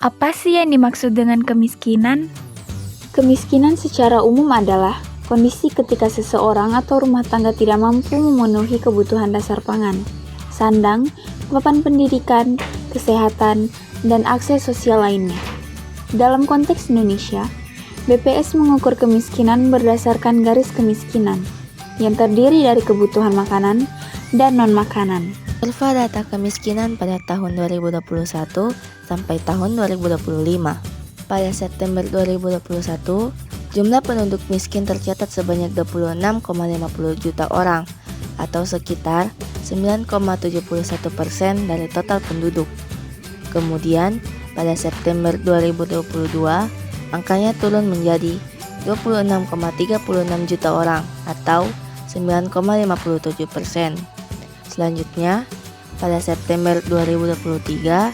Apa sih yang dimaksud dengan kemiskinan? Kemiskinan secara umum adalah kondisi ketika seseorang atau rumah tangga tidak mampu memenuhi kebutuhan dasar pangan, sandang, papan pendidikan, kesehatan, dan akses sosial lainnya. Dalam konteks Indonesia, BPS mengukur kemiskinan berdasarkan garis kemiskinan yang terdiri dari kebutuhan makanan dan non-makanan. Kurva data kemiskinan pada tahun 2021 sampai tahun 2025. Pada September 2021, jumlah penduduk miskin tercatat sebanyak 26,50 juta orang atau sekitar 9,71% dari total penduduk. Kemudian, pada September 2022, angkanya turun menjadi 26,36 juta orang atau 9,57%. Selanjutnya, pada September 2023,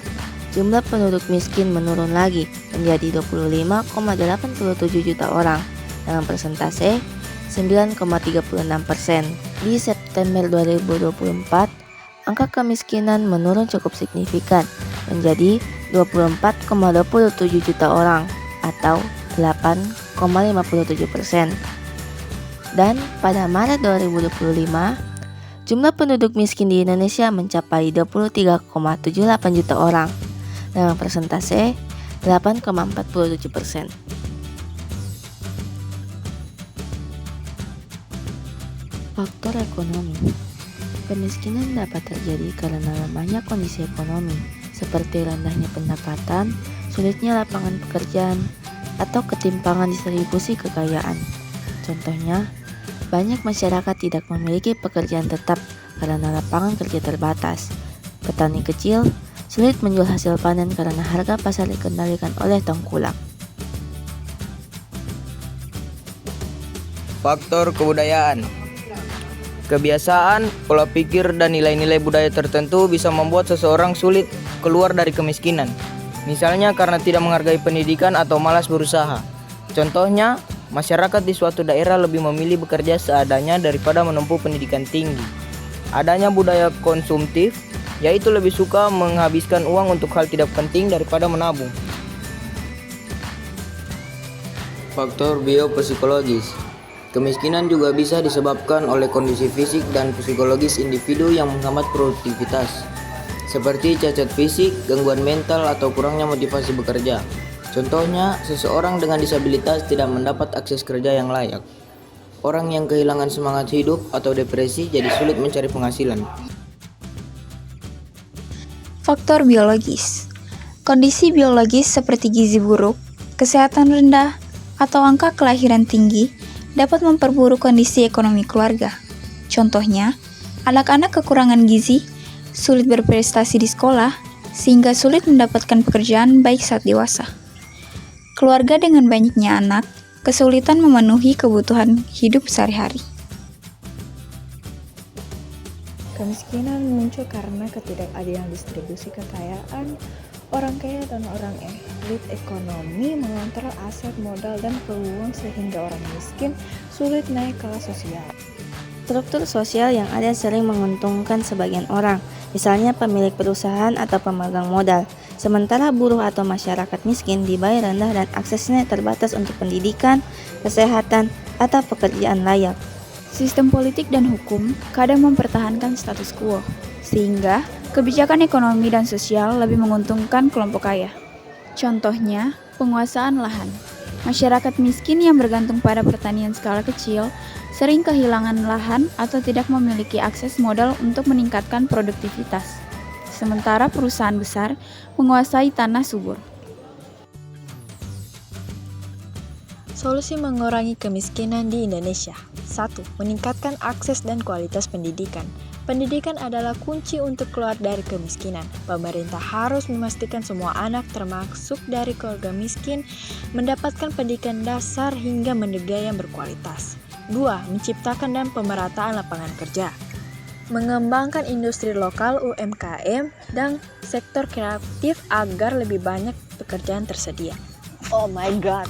jumlah penduduk miskin menurun lagi menjadi 25,87 juta orang dengan persentase 9,36%. Di September 2024, angka kemiskinan menurun cukup signifikan menjadi 24,27 juta orang atau 8,57%. Dan pada Maret 2025, jumlah penduduk miskin di Indonesia mencapai 23,78 juta orang dengan persentase 8,47%. Faktor ekonomi. Kemiskinan dapat terjadi karena lemahnya kondisi ekonomi, seperti rendahnya pendapatan, sulitnya lapangan pekerjaan, atau ketimpangan distribusi kekayaan. Contohnya, banyak masyarakat tidak memiliki pekerjaan tetap karena lapangan kerja terbatas. Petani kecil sulit menjual hasil panen karena harga pasar dikendalikan oleh tengkulak. Faktor kebudayaan. Kebiasaan, pola pikir, dan nilai-nilai budaya tertentu bisa membuat seseorang sulit keluar dari kemiskinan. Misalnya karena tidak menghargai pendidikan atau malas berusaha. Contohnya, masyarakat di suatu daerah lebih memilih bekerja seadanya daripada menempuh pendidikan tinggi. Adanya budaya konsumtif, yaitu lebih suka menghabiskan uang untuk hal tidak penting daripada menabung. Faktor biopsikologis. Kemiskinan juga bisa disebabkan oleh kondisi fisik dan psikologis individu yang menghambat produktivitas, seperti cacat fisik, gangguan mental, atau kurangnya motivasi bekerja. Contohnya, seseorang dengan disabilitas tidak mendapat akses kerja yang layak. Orang yang kehilangan semangat hidup atau depresi jadi sulit mencari penghasilan. Faktor biologis. Kondisi biologis seperti gizi buruk, kesehatan rendah, atau angka kelahiran tinggi dapat memperburuk kondisi ekonomi keluarga. Contohnya, anak-anak kekurangan gizi, sulit berprestasi di sekolah, sehingga sulit mendapatkan pekerjaan baik saat dewasa. Keluarga dengan banyaknya anak kesulitan memenuhi kebutuhan hidup sehari-hari. Kemiskinan muncul karena ketidakadilan distribusi kekayaan. Orang kaya dan orang elit ekonomi mengontrol aset, modal, dan peluang sehingga orang miskin sulit naik kelas sosial. Struktur sosial yang ada sering menguntungkan sebagian orang, misalnya pemilik perusahaan atau pemegang modal. Sementara buruh atau masyarakat miskin dibayar rendah dan aksesnya terbatas untuk pendidikan, kesehatan, atau pekerjaan layak. Sistem politik dan hukum kadang mempertahankan status quo, sehingga kebijakan ekonomi dan sosial lebih menguntungkan kelompok kaya. Contohnya, penguasaan lahan. Masyarakat miskin yang bergantung pada pertanian skala kecil sering kehilangan lahan atau tidak memiliki akses modal untuk meningkatkan produktivitas. Sementara perusahaan besar menguasai tanah subur. Solusi mengurangi kemiskinan di Indonesia. 1. Meningkatkan akses dan kualitas pendidikan. Pendidikan adalah kunci untuk keluar dari kemiskinan. Pemerintah harus memastikan semua anak termasuk dari keluarga miskin mendapatkan pendidikan dasar hingga menengah yang berkualitas. 2. Menciptakan dan pemerataan lapangan kerja. Mengembangkan industri lokal UMKM dan sektor kreatif agar lebih banyak pekerjaan tersedia. Oh my god.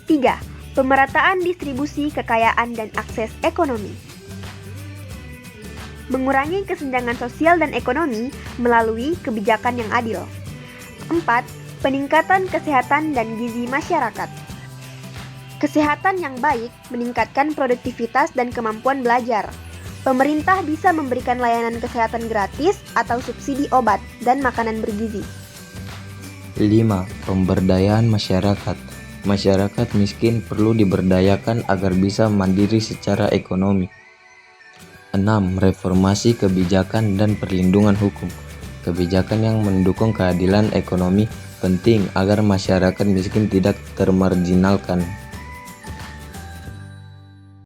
3. Pemerataan distribusi kekayaan dan akses ekonomi. mengurangi kesenjangan sosial dan ekonomi melalui kebijakan yang adil. 4. Peningkatan kesehatan dan gizi masyarakat. Kesehatan yang baik meningkatkan produktivitas dan kemampuan belajar. Pemerintah bisa memberikan layanan kesehatan gratis atau subsidi obat dan makanan bergizi. 5. Pemberdayaan masyarakat. Masyarakat miskin perlu diberdayakan agar bisa mandiri secara ekonomi. 6. Reformasi kebijakan dan perlindungan hukum. Kebijakan yang mendukung keadilan ekonomi penting agar masyarakat miskin tidak termarginalkan.